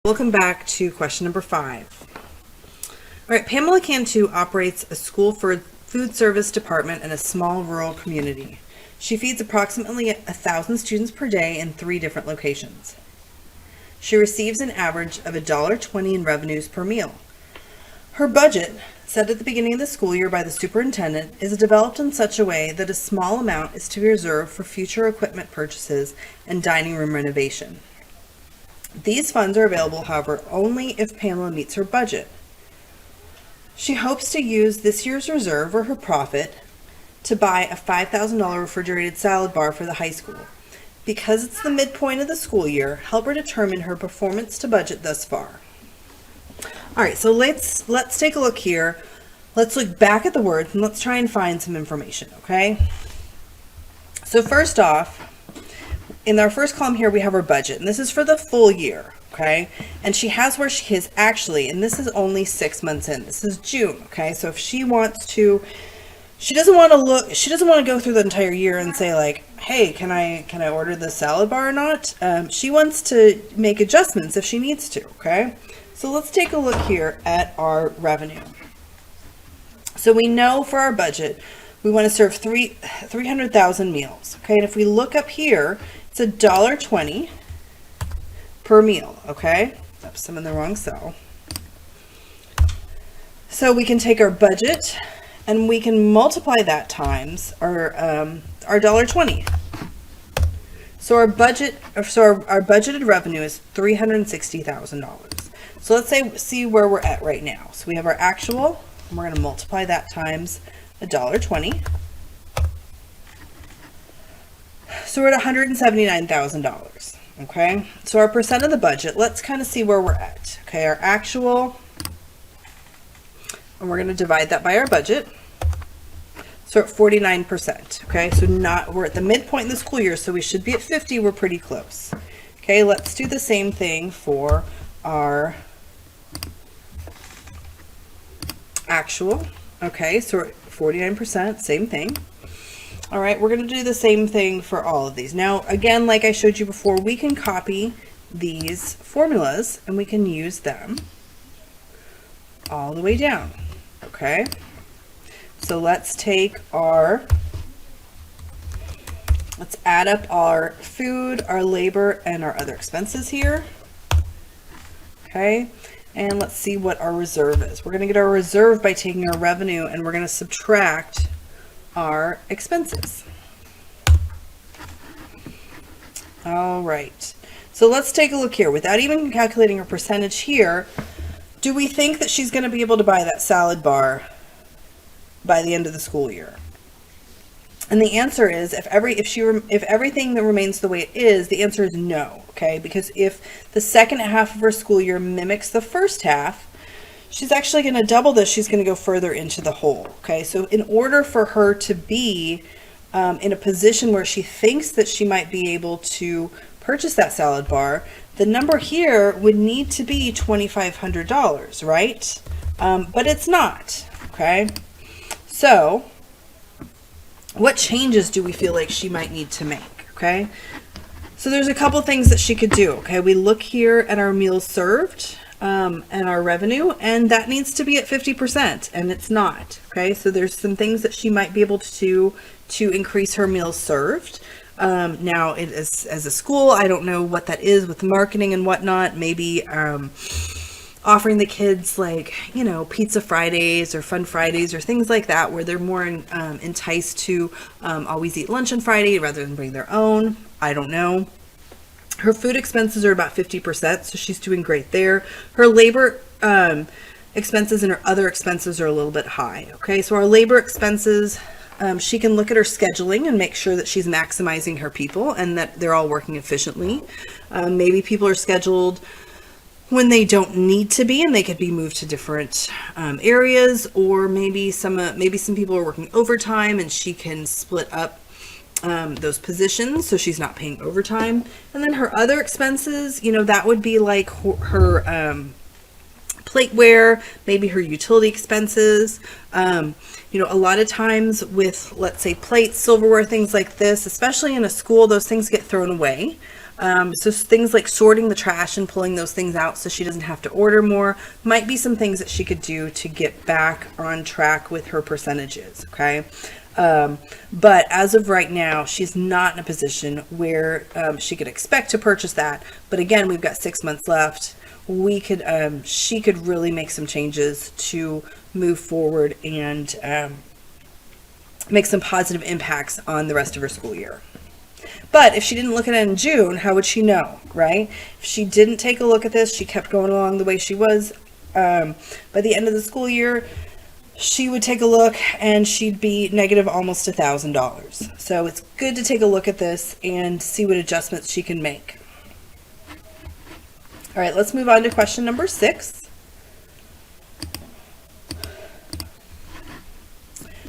Welcome back to question number 5. All right, Pamela Cantu operates a school for food service department in a small rural community. She feeds approximately 1,000 students per day in 3 different locations. She receives an average of $1.20 in revenues per meal. Her budget, set at the beginning of the school year by the superintendent, is developed in such a way that a small amount is to be reserved for future equipment purchases and dining room renovation. These funds are available, however, only if Pamela meets her budget. She hopes to use this year's reserve or her profit to buy a $5,000 refrigerated salad bar for the high school. Because it's the midpoint of the school year, help her determine her performance to budget thus far. All right, so let's take a look here. Let's look back at the words and let's try and find some information, okay? So first off, in our first column here, we have our budget, and this is for the full year, okay? And she has where she is actually, and this is only 6 months in. This is June, okay? So if she wants to, she doesn't want to go through the entire year and say like, hey, can I order the salad bar or not? She wants to make adjustments if she needs to, okay? So let's take a look here at our revenue. So we know for our budget, we want to serve 300,000 meals, okay? And if we look up here, it's $1.20 per meal, okay? Oops, I'm in the wrong cell. So we can take our budget and we can multiply that times our $1.20. So our budgeted revenue is $360,000. So let's see where we're at right now. So we have our actual, and we're going to multiply that times $1.20. So we're at $179,000. Okay, so our percent of the budget, let's kind of see where we're at. Okay, our actual, and we're going to divide that by our budget. So at 49%. Okay, so we're at the midpoint in the school year, so we should be at 50. We're pretty close. Okay, let's do the same thing for our actual. Okay, so we're at 49%, same thing. All right, we're going to do the same thing for all of these. Now, again, like I showed you before, we can copy these formulas and we can use them all the way down. Okay, so let's add up our food, our labor, and our other expenses here. Okay, and let's see what our reserve is. We're going to get our reserve by taking our revenue and we're going to subtract our expenses. All right, so let's take a look here. Without even calculating her percentage here, do we think that she's going to be able to buy that salad bar by the end of the school year? And the answer is, if everything that remains the way it is, the answer is no. Okay, because if the second half of her school year mimics the first half, she's actually going to double this. She's going to go further into the hole. Okay, so in order for her to be in a position where she thinks that she might be able to purchase that salad bar, the number here would need to be $2,500, right? But it's not. Okay, so what changes do we feel like she might need to make? Okay, so there's a couple things that she could do. Okay, we look here at our meals served and our revenue, and that needs to be at 50%, and it's not. Okay, so there's some things that she might be able to increase her meals served. Now, it is, as a school, I don't know what that is with marketing and whatnot. Maybe offering the kids, like, you know, pizza Fridays or fun Fridays or things like that, where they're more enticed to always eat lunch on Friday rather than bring their own. I don't know. Her food expenses are about 50%, so she's doing great there. Her labor expenses and her other expenses are a little bit high. Okay, so our labor expenses, she can look at her scheduling and make sure that she's maximizing her people and that they're all working efficiently. Maybe people are scheduled when they don't need to be and they could be moved to different areas, or maybe some people are working overtime and she can split up those positions so she's not paying overtime. And then her other expenses, you know, that would be like her plateware, maybe her utility expenses. You know, a lot of times with, let's say, plates, silverware, things like this, especially in a school, those things get thrown away. So things like sorting the trash and pulling those things out so she doesn't have to order more might be some things that she could do to get back on track with her percentages, okay? But as of right now, she's not in a position where she could expect to purchase that. But again, we've got 6 months left. She could really make some changes to move forward and make some positive impacts on the rest of her school year. But if she didn't look at it in June, how would she know, right? If she didn't take a look at this, she kept going along the way she was. By the end of the school year, she would take a look and she'd be negative almost $1,000. So it's good to take a look at this and see what adjustments she can make. All right, let's move on to question number 6.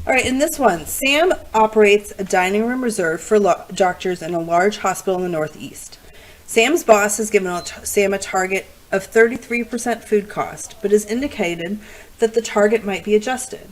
All right, in this one, Sam operates a dining room reserved for doctors in a large hospital in the Northeast. Sam's boss has given Sam a target of 33% food cost, but has indicated that the target might be adjusted.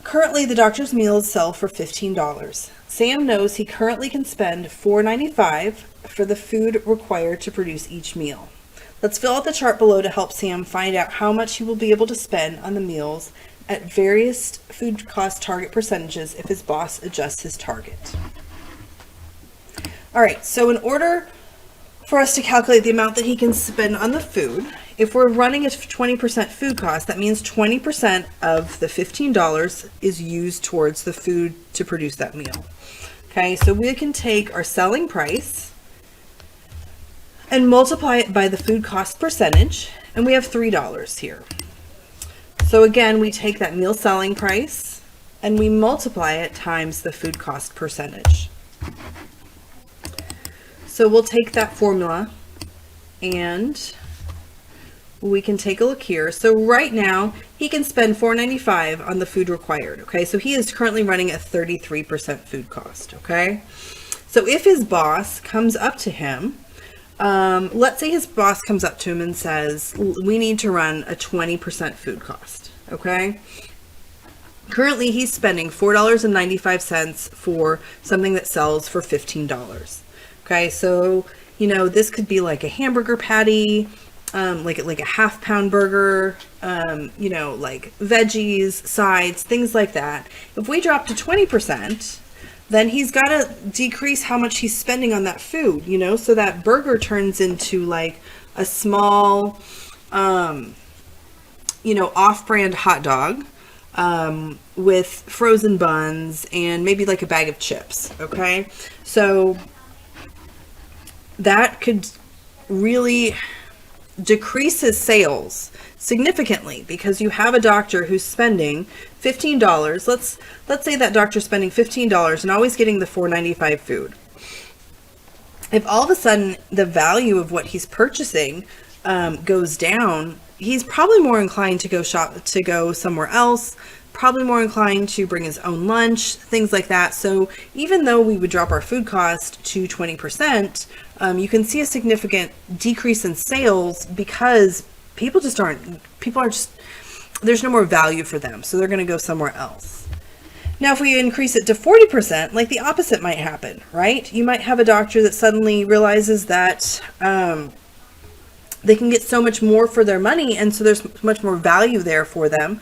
Currently, the doctor's meals sell for $15. Sam knows he currently can spend $4.95 for the food required to produce each meal. Let's fill out the chart below to help Sam find out how much he will be able to spend on the meals at various food cost target percentages if his boss adjusts his target. All right, so in order for us to calculate the amount that he can spend on the food, if we're running a 20% food cost, that means 20% of the $15 is used towards the food to produce that meal. Okay, so we can take our selling price and multiply it by the food cost percentage, and we have $3 here. So again, we take that meal selling price and we multiply it times the food cost percentage. So we'll take that formula and we can take a look here. So right now he can spend $4.95 on the food required. Okay, so he is currently running a 33% food cost. Okay, so if his boss comes up to him, let's say his boss comes up to him and says, we need to run a 20% food cost, okay? Currently, he's spending $4.95 for something that sells for $15, okay? So, you know, this could be like a hamburger patty, like a half-pound burger, you know, like veggies, sides, things like that. If we drop to 20%, then he's got to decrease how much he's spending on that food, you know, so that burger turns into like a small, you know, off-brand hot dog with frozen buns and maybe like a bag of chips, okay? So that could really decrease his sales significantly because you have a doctor who's spending $15. Let's say that doctor's spending $15 and always getting the $4.95 food. If all of a sudden the value of what he's purchasing goes down, he's probably more inclined to go somewhere else, probably more inclined to bring his own lunch, things like that. So even though we would drop our food cost to 20%, you can see a significant decrease in sales because there's no more value for them. So they're going to go somewhere else. Now, if we increase it to 40%, like the opposite might happen, right? You might have a doctor that suddenly realizes that they can get so much more for their money, and so there's much more value there for them.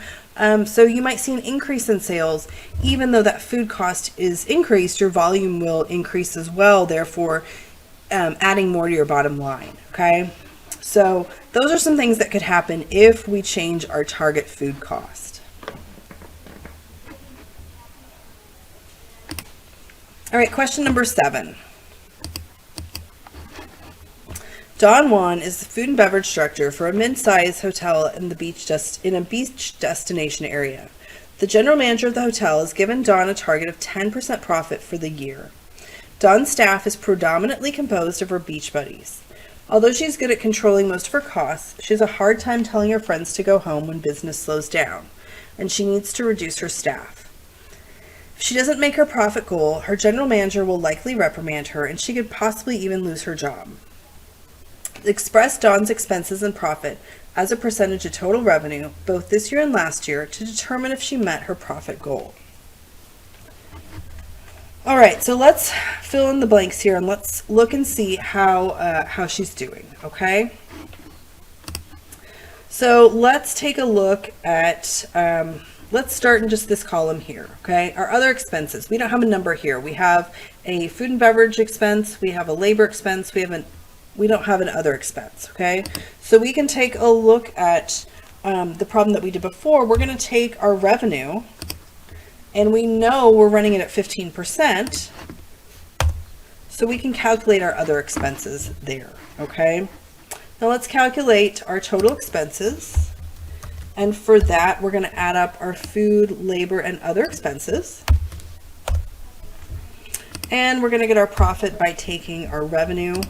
So you might see an increase in sales. Even though that food cost is increased, your volume will increase as well, therefore adding more to your bottom line, okay? So those are some things that could happen if we change our target food cost. All right, question number 7. Don Juan is the food and beverage director for a mid-sized hotel in a beach destination area. The general manager of the hotel has given Dawn a target of 10% profit for the year. Dawn's staff is predominantly composed of her beach buddies. Although she's good at controlling most of her costs, she has a hard time telling her friends to go home when business slows down, and she needs to reduce her staff. If she doesn't make her profit goal, her general manager will likely reprimand her, and she could possibly even lose her job. Express Dawn's expenses and profit as a percentage of total revenue, both this year and last year, to determine if she met her profit goal. All right, so let's fill in the blanks here and let's look and see how she's doing, okay? So let's take a look at, let's start in just this column here, okay? Our other expenses, we don't have a number here. We have a food and beverage expense, we have a labor expense, we don't have an other expense, okay? So we can take a look at the problem that we did before. We're gonna take our revenue, and we know we're running it at 15%, so we can calculate our other expenses there, okay? Now let's calculate our total expenses, and for that we're going to add up our food, labor, and other expenses, and we're going to get our profit by taking our revenue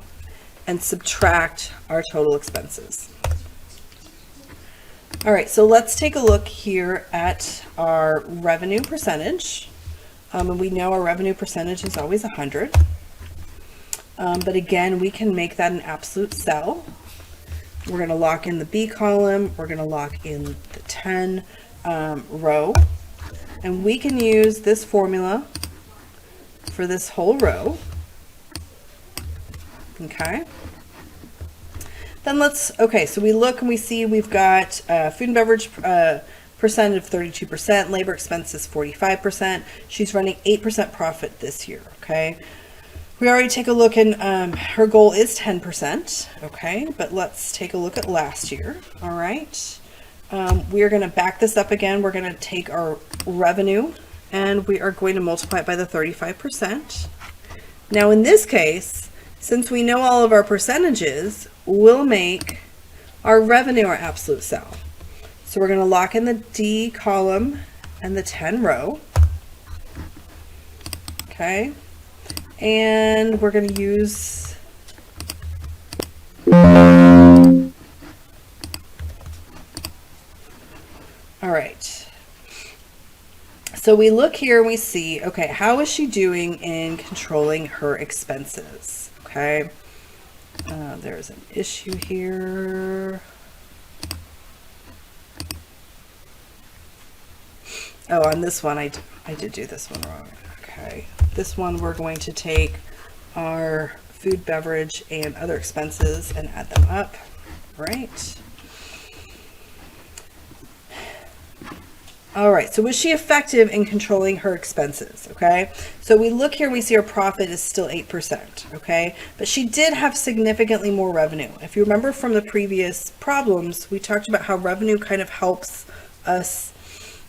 and subtract our total expenses. All right, so let's take a look here at our revenue percentage. And we know our revenue percentage is always 100. But again, we can make that an absolute cell. We're going to lock in the B column. We're going to lock in the 10 row. And we can use this formula for this whole row. Okay. Then okay, so we look and we see we've got food and beverage percent of 32%, labor expenses 45%. She's running 8% profit this year, okay? We already take a look and her goal is 10%, okay? But let's take a look at last year, all right? We are gonna back this up again. We're gonna take our revenue and we are going to multiply it by the 35%. Now in this case, since we know all of our percentages, we'll make our revenue our absolute cell. So we're going to lock in the D column and the 10 row. Okay. And we're going to use all right. So we look here and we see, okay, how is she doing in controlling her expenses? Okay. There's an issue here. Oh, on this one, I did do this one wrong. Okay. This one, we're going to take our food, beverage, and other expenses and add them up. Right. All right, so was she effective in controlling her expenses? Okay, so we look here, we see her profit is still 8%, okay? But she did have significantly more revenue. If you remember from the previous problems, we talked about how revenue kind of helps us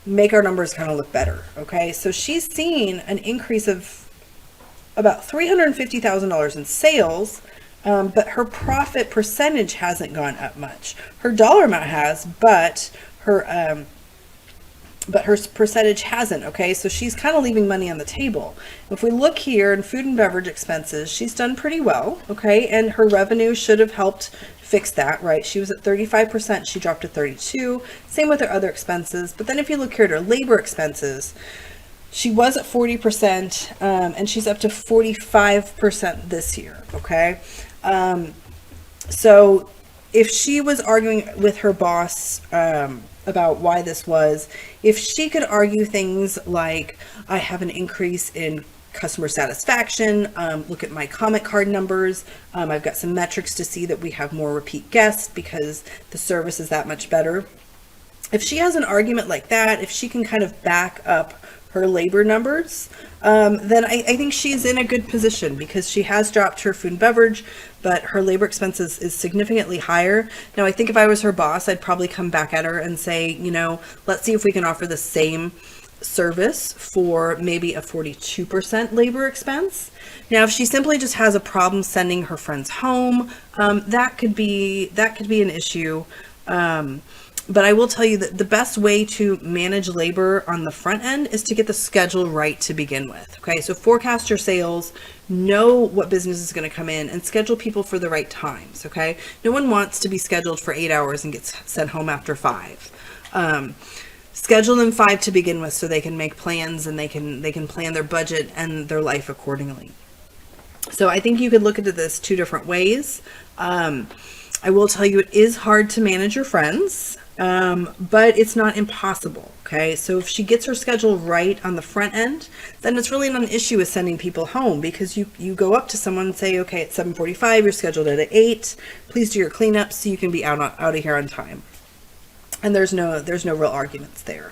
make our numbers kind of look better, okay? So she's seen an increase of about $350,000 in sales, but her profit percentage hasn't gone up much. Her dollar amount has, but her percentage hasn't, okay? So she's kind of leaving money on the table. If we look here in food and beverage expenses, she's done pretty well, okay? And her revenue should have helped fix that, right? She was at 35%, she dropped to 32. Same with her other expenses. But then if you look here at her labor expenses, she was at 40%, and she's up to 45% this year, okay? So if she was arguing with her boss about why this was, if she could argue things like, I have an increase in customer satisfaction, look at my comment card numbers, I've got some metrics to see that we have more repeat guests because the service is that much better. If she has an argument like that, if she can kind of back up her labor numbers, then I think she's in a good position because she has dropped her food and beverage, but her labor expenses is significantly higher. Now, I think if I was her boss, I'd probably come back at her and say, you know, let's see if we can offer the same service for maybe a 42% labor expense. Now, if she simply just has a problem sending her friends home, that could be an issue. But I will tell you that the best way to manage labor on the front end is to get the schedule right to begin with. Okay, so forecast your sales, know what business is going to come in, and schedule people for the right times. Okay, no one wants to be scheduled for 8 hours and gets sent home after 5. Schedule them 5 to begin with so they can make plans and they can plan their budget and their life accordingly. So I think you could look into this 2 different ways. I will tell you it is hard to manage your friends. But it's not impossible. Okay, so if she gets her schedule right on the front end, then it's really not an issue with sending people home, because you go up to someone and say, okay, at 7:45, you're scheduled at 8. Please do your cleanup so you can be out of here on time. And there's no real arguments there.